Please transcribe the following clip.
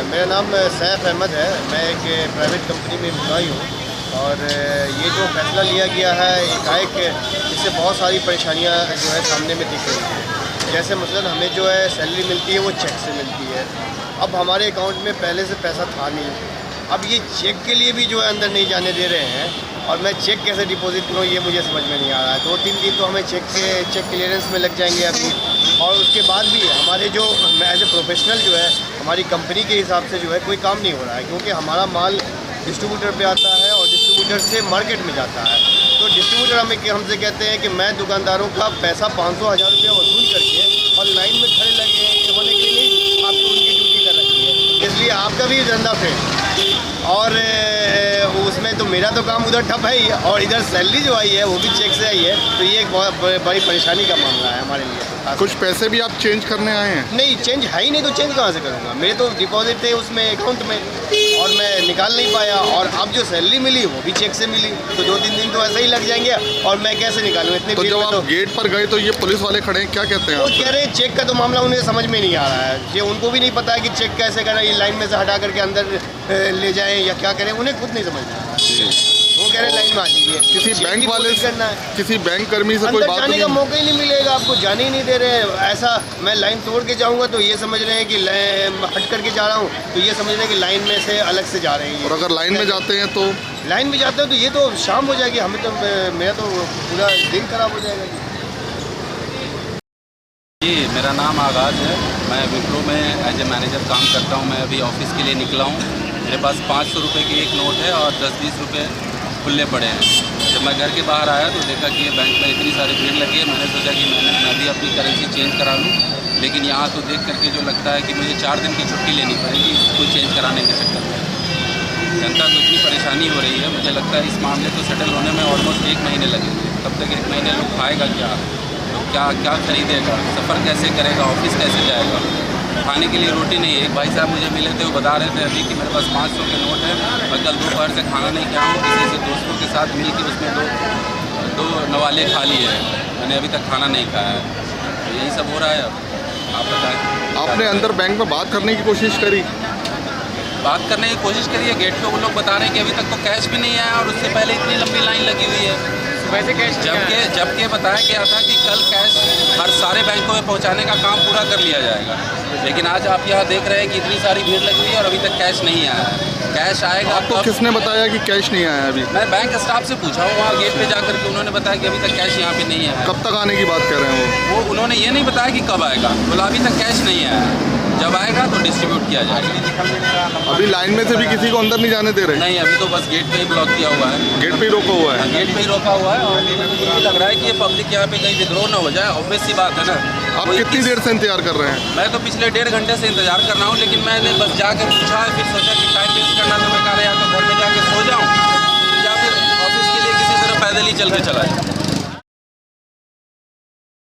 मेरा नाम सैफ अहमद है। मैं एक प्राइवेट कंपनी में एम्प्लॉई हूँ और ये जो फैसला लिया गया है एकाएक, इससे बहुत सारी परेशानियाँ जो है सामने में दिख रही हैं। जैसे मसलन हमें जो है सैलरी मिलती है वो चेक से मिलती है। अब हमारे अकाउंट में पहले से पैसा था नहीं, अब ये चेक के लिए भी जो है अंदर नहीं जाने दे रहे हैं और मैं चेक कैसे डिपॉजिट करूँ ये मुझे समझ में नहीं आ रहा है। 2-3 दिन तो हमें चेक क्लियरेंस में लग जाएंगे अभी, और उसके बाद भी हमारे जो एज ए प्रोफेशनल जो है हमारी कंपनी के हिसाब से जो है कोई काम नहीं हो रहा है, क्योंकि हमारा माल डिस्ट्रीब्यूटर पे आता है और डिस्ट्रीब्यूटर से मार्केट में जाता है। तो डिस्ट्रीब्यूटर हमसे कहते हैं कि मैं दुकानदारों का पैसा 500-1000 रुपया वसूल करके और लाइन में खड़े लगे होने के लिए आपको उनकी ड्यूटी कर रखी है, इसलिए आपका भी धंधा फेल। और उसमें तो मेरा तो काम उधर ठप है ही, और इधर सैलरी जो आई है वो भी चेक से आई है, तो ये एक बहुत बड़ी परेशानी का मामला है हमारे लिए। कुछ पैसे भी आप चेंज करने आए हैं? नहीं, चेंज है ही नहीं, तो चेंज कहाँ से करूँगा? मेरे तो डिपॉजिट थे उसमें अकाउंट में और मैं निकाल नहीं पाया, और अब जो सैलरी मिली वो भी चेक से मिली, तो 2-3 दिन तो ऐसे ही लग जाएंगे और मैं कैसे निकालूँ इतने? तो जब आप गेट पर गए तो ये पुलिस वाले खड़े हैं, क्या कहते हैं? वो कह रहे हैं चेक का तो मामला उन्हें समझ में नहीं आ रहा है, ये उनको भी नहीं पता है कि चेक कैसे करना है, ये लाइन में से हटा करके अंदर ले जाएं या क्या करें, उन्हें खुद नहीं समझ में आ रहा। वो कह रहे हैं लाइन में आ जाइए। किसी बैंक वाले करना है, किसी बैंक कर्मी से कोई बात जाने का मौका ही नहीं मिलेगा, आपको जाने ही नहीं दे रहे हैं। ऐसा मैं लाइन तोड़ के जाऊंगा तो ये समझ रहे हैं कि हट करके जा रहा हूँ, तो ये समझ रहे हैं कि लाइन में से अलग से जा रहे हैं। और अगर लाइन में जाते हैं तो ये तो शाम हो जाएगी, हमें तो मेरा तो पूरा दिन खराब हो जाएगा जी। मेरा नाम आगाज़ है, मैं विप्रो में एज ए मैनेजर काम करता हूँ। मैं अभी ऑफिस के लिए निकला हूँ, मेरे पास 500 रुपये की एक नोट है और 10-20 रुपये खुले पड़े हैं। जब मैं घर के बाहर आया तो देखा कि बैंक में इतनी सारी भीड़ लगी है। मैंने सोचा कि मैं भी अपनी करेंसी चेंज करा लूँ, लेकिन यहाँ तो देख करके जो लगता है कि मुझे 4 दिन की छुट्टी लेनी पड़ेगी इसको चेंज कराने के चक्कर में। जनता को इतनी परेशानी हो रही है, मुझे लगता है इस मामले को सेटल होने में ऑलमोस्ट 1 महीने लगेंगे। तब तक 1 महीने लोग खाएगा क्या, तो क्या खरीदेगा, सफ़र कैसे करेगा, ऑफिस कैसे जाएगा, खाने के लिए रोटी नहीं है। एक भाई साहब मुझे मिले थे, वो बता रहे थे अभी कि मेरे पास 500 के नोट है, मैं कल दोपहर से खाना नहीं खाया हूँ, किसी से दोस्तों के साथ मिल के उसमें दो नवाले खा लिए हैं, मैंने अभी तक खाना नहीं खाया है। तो यही सब हो रहा है। अब आप बताएं। आपने अंदर बैंक में बात करने की कोशिश करी? बात करने की कोशिश करी है, गेट पे वो लोग बता रहे हैं कि अभी तक तो कैश भी नहीं आया और उससे पहले इतनी लंबी लाइन लगी हुई है। वैसे कैश जबकि बताया गया था कि कल कैश हर सारे बैंकों में पहुंचाने का काम पूरा कर लिया जाएगा, लेकिन आज आप यहाँ देख रहे हैं कि इतनी सारी भीड़ लगी हुई है और अभी तक कैश नहीं आया है। कैश आएगा आपको किसने बताया कि कैश नहीं आया अभी? मैं बैंक स्टाफ से पूछा हूँ वहाँ गेट पे जाकर के, उन्होंने बताया कि अभी तक कैश यहाँ पे नहीं आया। कब तक आने की बात कर रहे हैं वो उन्होंने ये नहीं बताया कि कब आएगा, बोला अभी तक कैश नहीं आया है, जब आएगा तो डिस्ट्रीब्यूट किया जाएगा। अभी लाइन में से भी किसी को अंदर नहीं जाने दे रहे? नहीं, अभी तो बस गेट पे ही ब्लॉक किया हुआ है। गेट पे ही रोका हुआ है? गेट पे ही रोका हुआ है, और मुझे लग रहा है कि ये पब्लिक यहाँ पे कहीं विद्रोह ना हो जाए। ऑब्वियस सी बात है ना। आप कितनी देर से इंतजार कर रहे हैं? मैं तो पिछले 1.5 घंटे से इंतजार कर रहा हूँ, लेकिन मैंने बस जाकर पूछा है, फिर सोचा कि टाइम वेस्ट करना, तो मैं कह रहा या तो घर में जाके सो जाऊँ या फिर ऑफिस के लिए किसी तरह पैदल ही चल के चला जाऊँ।